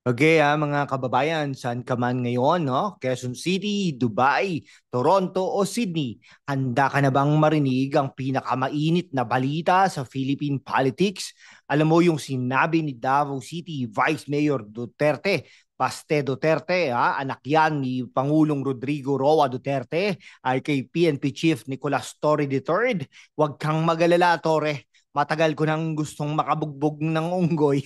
Okay, mga kababayan, saan ka man ngayon, no? Quezon City, Dubai, Toronto o Sydney, handa ka na bang marinig ang pinakamainit na balita sa Philippine politics? Alam mo yung sinabi ni Davao City Vice Mayor Duterte, Baste Duterte, anak yan ni Pangulong Rodrigo Roa Duterte, ay kay PNP Chief Nicolas Torre III. Huwag kang magalala, Torre. Matagal ko nang gustong makabugbog ng unggoy.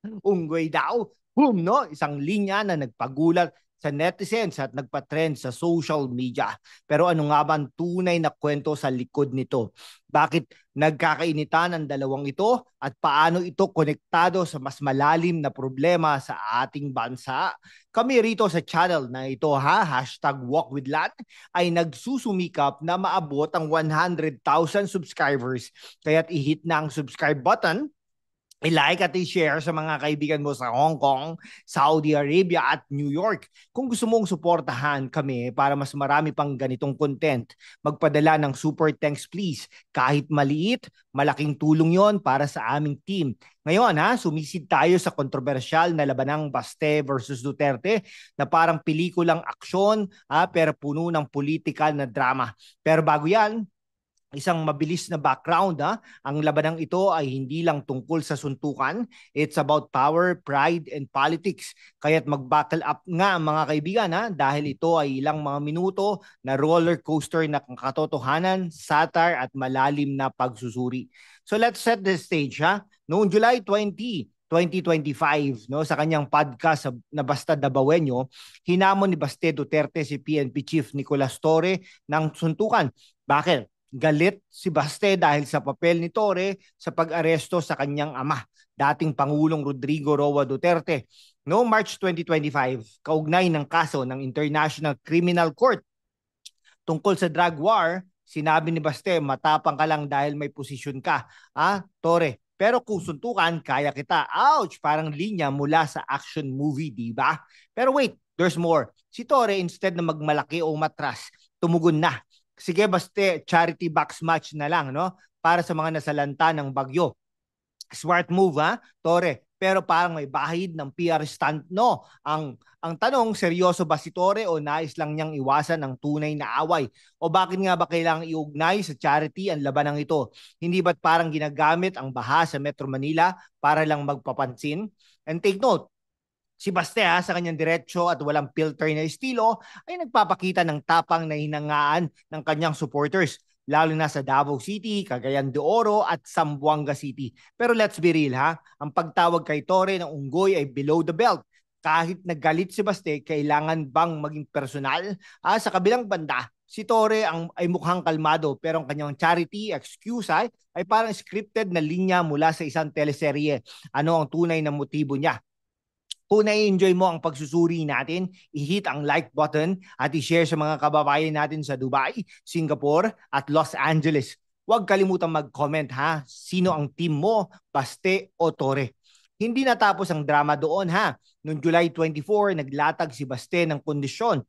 Unggoy daw. Boom, no? Isang linya na nagpagulat sa netizens at nagpa-trend sa social media. Pero ano nga ba ang tunay na kwento sa likod nito? Bakit nagkakainitan ang dalawang ito at paano ito konektado sa mas malalim na problema sa ating bansa? Kami rito sa channel na ito, hashtag Walk with Lat, ay nagsusumikap na maabot ang 100,000 subscribers. Kaya't i-hit na ang subscribe button, i-like at i-share sa mga kaibigan mo sa Hong Kong, Saudi Arabia at New York. Kung gusto mong suportahan kami para mas marami pang ganitong content, magpadala ng super thanks please. Kahit maliit, malaking tulong yon para sa aming team. Ngayon sumisid tayo sa kontrobersyal na labanang Baste versus Duterte na parang pelikulang aksyon pero puno ng political na drama. Pero bago yan, isang mabilis na background. Ang labanang ito ay hindi lang tungkol sa suntukan. It's about power, pride, and politics. Kaya't mag-buckle up nga mga kaibigan dahil ito ay ilang mga minuto na roller coaster na katotohanan, satire at malalim na pagsusuri. So let's set the stage. Noong July 2025, no, sa kanyang podcast na Basta Dabawenyo, hinamon ni Baste Duterte si PNP Chief Nicolas Torre ng suntukan. Bakit? Galit si Baste dahil sa papel ni Torre sa pag-aresto sa kanyang ama, dating Pangulong Rodrigo Roa Duterte. Noong March 2025, kaugnay ng kaso ng International Criminal Court tungkol sa drug war, sinabi ni Baste, matapang ka lang dahil may posisyon ka, Torre. Pero kung suntukan, kaya kita. Ouch! Parang linya mula sa action movie, di ba? Pero wait, there's more. Si Torre, instead na magmalaki o matras, tumugon na. Sige, Baste, charity box match na lang, no? Para sa mga nasalanta ng bagyo. Smart move, Torre? Pero parang may bahid ng PR stunt, no? Ang tanong, seryoso ba si Torre o nais lang niyang iwasan ang tunay na away? O bakit nga ba kailangang iugnay sa charity ang labanang ito? Hindi ba't parang ginagamit ang baha sa Metro Manila para lang magpapansin? And take note, si Baste sa kanyang diretso at walang filter na estilo ay nagpapakita ng tapang na hinangaan ng kanyang supporters, lalo na sa Davao City, Cagayan de Oro at Zamboanga City. Pero let's be real ang pagtawag kay Torre ng unggoy ay below the belt. Kahit naggalit si Baste, kailangan bang maging personal? Sa kabilang banda, si Torre ay mukhang kalmado pero ang kanyang charity excuse ay parang scripted na linya mula sa isang teleserye. Ano ang tunay na motibo niya? Kung na-enjoy mo ang pagsusuri natin, i-hit ang like button at i-share sa mga kababayan natin sa Dubai, Singapore at Los Angeles. Huwag kalimutan mag-comment sino ang team mo, Baste o Torre. Hindi natapos ang drama doon Noong July 24, naglatag si Baste ng kondisyon.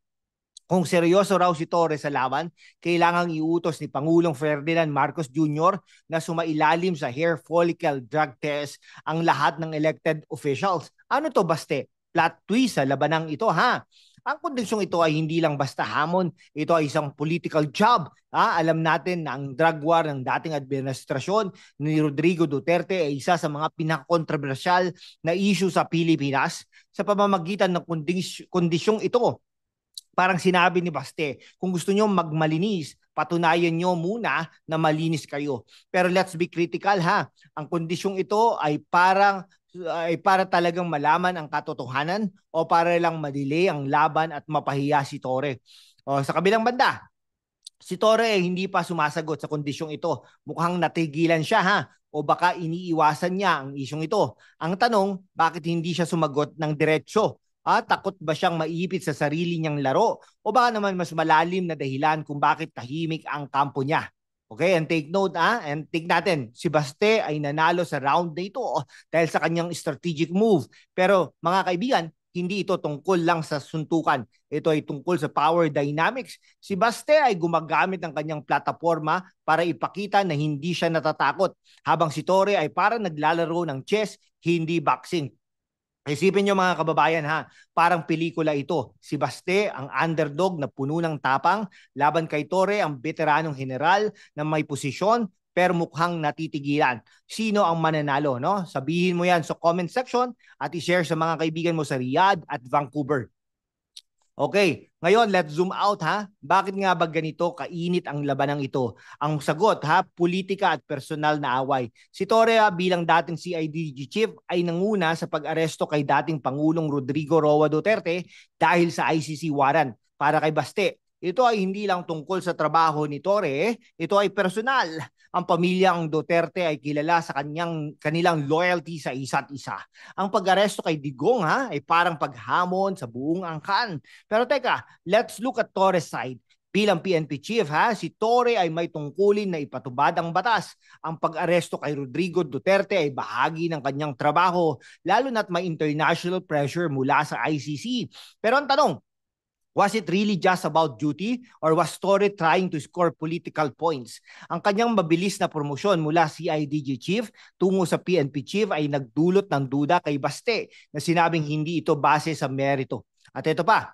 Kung seryoso raw si Torre sa laban, kailangang iutos ni Pangulong Ferdinand Marcos Jr. na sumailalim sa hair follicle drug test ang lahat ng elected officials. Ano to, Baste? Plot twist sa labanang ito Ang kondisyong ito ay hindi lang basta hamon, ito ay isang political job. Alam natin na ang drug war ng dating administrasyon ni Rodrigo Duterte ay isa sa mga pinakakontrobersyal na issue sa Pilipinas. Sa pamamagitan ng kondisyong ito, parang sinabi ni Baste, kung gusto nyo magmalinis, patunayan nyo muna na malinis kayo. Pero let's be critical Ang kondisyong ito ay para talagang malaman ang katotohanan o para lang madelay ang laban at mapahiya si Torre. Sa kabilang banda, si Torre hindi pa sumasagot sa kondisyong ito. Mukhang natigilan siya o baka iniiwasan niya ang isyong ito. Ang tanong, bakit hindi siya sumagot ng diretsyo? Takot ba siyang maipit sa sarili niyang laro? O baka naman mas malalim na dahilan kung bakit tahimik ang kampo niya? Okay, and take note and take natin, si Baste ay nanalo sa round na ito dahil sa kanyang strategic move. Pero mga kaibigan, hindi ito tungkol lang sa suntukan. Ito ay tungkol sa power dynamics. Si Baste ay gumagamit ng kanyang plataforma para ipakita na hindi siya natatakot. Habang si Torre ay parang naglalaro ng chess, hindi boxing. Isipin nyo mga kababayan ha, parang pelikula ito. Si Baste, ang underdog na puno ng tapang, laban kay Torre, ang veteranong general na may posisyon pero mukhang natitigilan. Sino ang mananalo? No? Sabihin mo yan sa comment section at i-share sa mga kaibigan mo sa Riyadh at Vancouver. Okay, ngayon let's zoom out ha. Bakit nga ba ganito kainit ang labanang ito? Ang sagot ha, politika at personal na away. Si Torre bilang dating CIDG chief ay nanguna sa pag-aresto kay dating Pangulong Rodrigo Roa Duterte dahil sa ICC warrant para kay Baste. Ito ay hindi lang tungkol sa trabaho ni Torre, ito ay personal. Ang pamilyang Duterte ay kilala sa kanilang loyalty sa isa't isa. Ang pag-aresto kay Digong ha, ay parang paghamon sa buong angkan. Pero teka, let's look at Torres side. Bilang PNP chief ha, si Torre ay may tungkulin na ipatubad ang batas. Ang pag-aresto kay Rodrigo Duterte ay bahagi ng kanyang trabaho, lalo na't may international pressure mula sa ICC. Pero ang tanong, was it really just about duty or was Torre trying to score political points? Ang kanyang mabilis na promosyon mula CIDG chief tungo sa PNP chief ay nagdulot ng duda kay Baste na sinabing hindi ito base sa merito. At ito pa,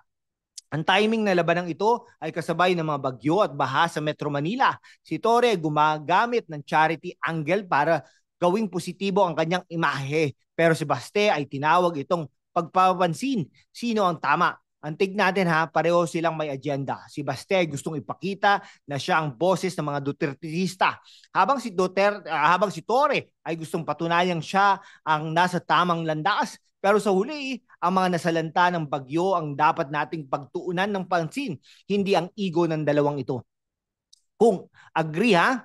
ang timing na labanang ito ay kasabay ng mga bagyo at baha sa Metro Manila. Si Torre gumagamit ng charity angle para gawing positibo ang kanyang imahe. Pero si Baste ay tinawag itong pagpapansin. Sino ang tama? Antig natin ha, pareho silang may agenda. Si Baste gustong ipakita na siya ang boses ng mga Dutertista. Habang si Torre ay gustong patunayang siya ang nasa tamang landas. Pero sa huli, ang mga nasalanta ng bagyo ang dapat nating pagtuunan ng pansin, hindi ang ego ng dalawang ito. Kung agree ha,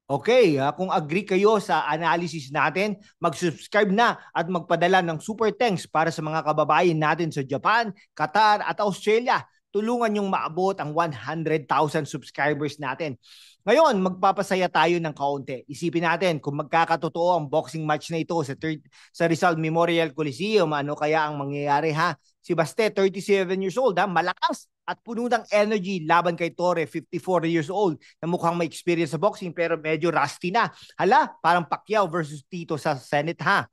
okay, kung agree kayo sa analysis natin, mag-subscribe na at magpadala ng super thanks para sa mga kababayan natin sa Japan, Qatar at Australia. Tulungan yung maabot ang 100,000 subscribers natin. Ngayon, magpapasaya tayo ng kaunti. Isipin natin kung magkakatotoo ang boxing match na ito sa Rizal Memorial Coliseum, ano kaya ang mangyayari ha? Si Baste, 37 years old, ha? Malakas at puno ng energy laban kay Torre, 54 years old, na mukhang may experience sa boxing pero medyo rusty na. Hala, parang Pacquiao versus Tito sa Senate ha.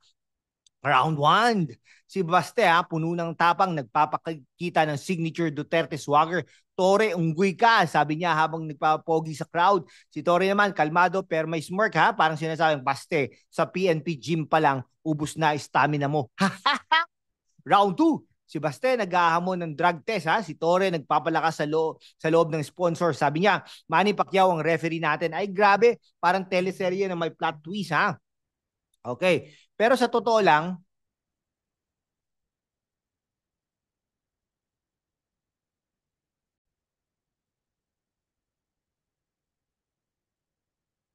Round 1. Si Baste puno ng tapang, nagpapakita ng signature Duterte swagger. Torre, unggoy ka, sabi niya habang nagpapogi sa crowd. Si Torre naman, kalmado pero may smirk ha, parang sinasabing, Baste, sa PNP gym pa lang, ubus na stamina mo. Round 2. Si Baste naghahamon ng drug test ha. Si Torre nagpapalakas sa loob ng sponsor. Sabi niya, Manny Pacquiao ang referee natin. Ay grabe, parang teleserye na may plot twist ha. Okay. Pero sa totoo lang,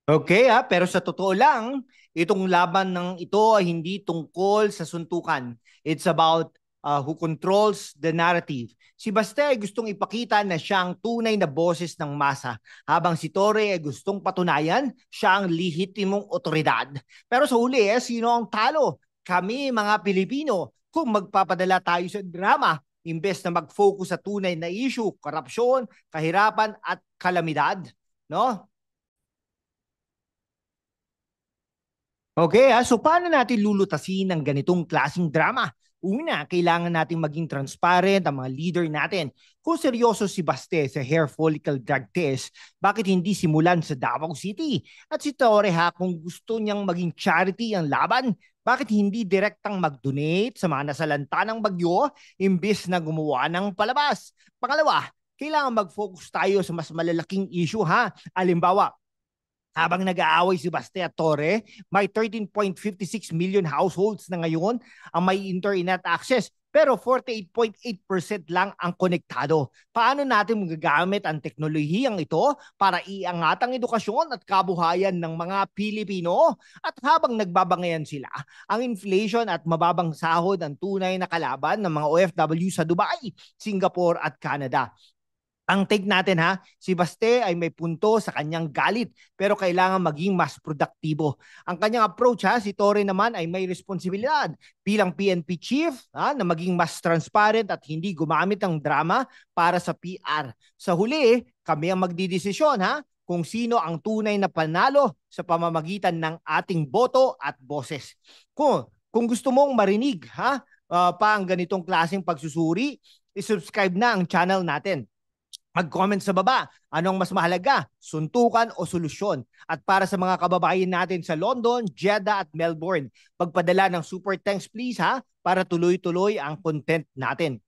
okay pero sa totoo lang, itong laban ng ito ay hindi tungkol sa suntukan. It's about who controls the narrative. Si Baste ay gustong ipakita na siya ang tunay na boses ng masa, habang si Torre ay gustong patunayan siya ang lehitimong otoridad. Pero sa huli, sino ang talo? Kami mga Pilipino. Kung magpapadala tayo sa drama, imbes na mag-focus sa tunay na issue, korupsyon, kahirapan at kalamidad. No? Okay, so paano natin lulutasin ng ganitong klaseng drama? Una, kailangan natin maging transparent ang mga leader natin. Kung seryoso si Baste sa hair follicle drug test, bakit hindi simulan sa Davao City? At si Torre kung gusto niyang maging charity ang laban, bakit hindi direktang mag-donate sa mga nasalanta ng bagyo imbis na gumawa ng palabas? Pangalawa, kailangan mag-focus tayo sa mas malalaking issue ha. Alimbawa, habang nag-aaway si Baste at Torre, may 13.56 million households na ngayon ang may internet access pero 48.8% lang ang konektado. Paano natin magagamit ang teknolohiyang ito para iangat ang edukasyon at kabuhayan ng mga Pilipino? At habang nagbabangayan sila, ang inflation at mababang sahod ang tunay na kalaban ng mga OFW sa Dubai, Singapore at Canada. Ang take natin ha, si Baste ay may punto sa kanyang galit pero kailangan maging mas produktibo. Ang kanyang approach si Torre naman ay may responsibilidad bilang PNP chief na maging mas transparent at hindi gumamit ng drama para sa PR. Sa huli, kami ang magdidesisyon kung sino ang tunay na panalo sa pamamagitan ng ating boto at boses. Kung gusto mong marinig pa ang ganitong klaseng pagsusuri, isubscribe na ang channel natin. Mag-comment sa baba, anong mas mahalaga, suntukan o solusyon? At para sa mga kababayan natin sa London, Jeddah at Melbourne, pagpadala ng super thanks please para tuloy-tuloy ang content natin.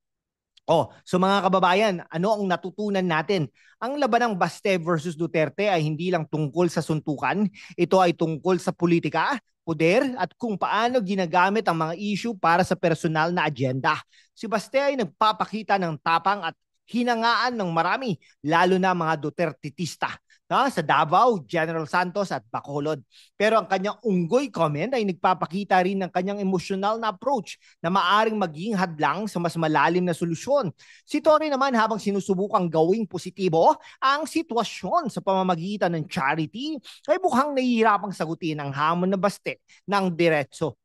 So mga kababayan, ano ang natutunan natin? Ang laban ng Baste versus Duterte ay hindi lang tungkol sa suntukan, ito ay tungkol sa politika, poder at kung paano ginagamit ang mga issue para sa personal na agenda. Si Baste ay nagpapakita ng tapang at hinangaan ng marami, lalo na mga Dutertitista sa Davao, General Santos at Bacolod. Pero ang kanyang unggoy comment ay nagpapakita rin ng kanyang emosyonal na approach na maaring maging hadlang sa mas malalim na solusyon. Si Tory naman habang sinusubukang gawing positibo ang sitwasyon sa pamamagitan ng charity ay mukhang nahihirapang sagutin ang hamon na Baste ng diretso.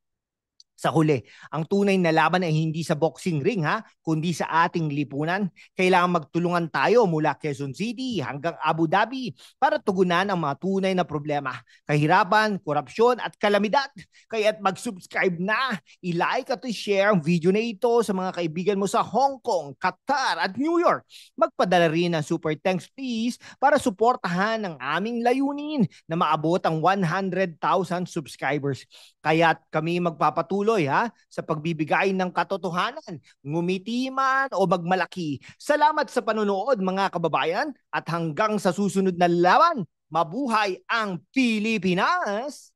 Sa huli, ang tunay na laban ay hindi sa boxing ring kundi sa ating lipunan. Kailangan magtulungan tayo mula Quezon City hanggang Abu Dhabi para tugunan ang mga tunay na problema, kahirapan, korupsyon at kalamidad. Kaya't mag-subscribe na, i-like at i-share ang video na ito sa mga kaibigan mo sa Hong Kong, Qatar at New York. Magpadala rin ng super thanks please para suportahan ang aming layunin na maabot ang 100,000 subscribers. Kaya't kami magpapatuloy sa pagbibigay ng katotohanan, ngumiti man o magmalaki. Salamat sa panonood mga kababayan at hanggang sa susunod na laban, mabuhay ang Pilipinas!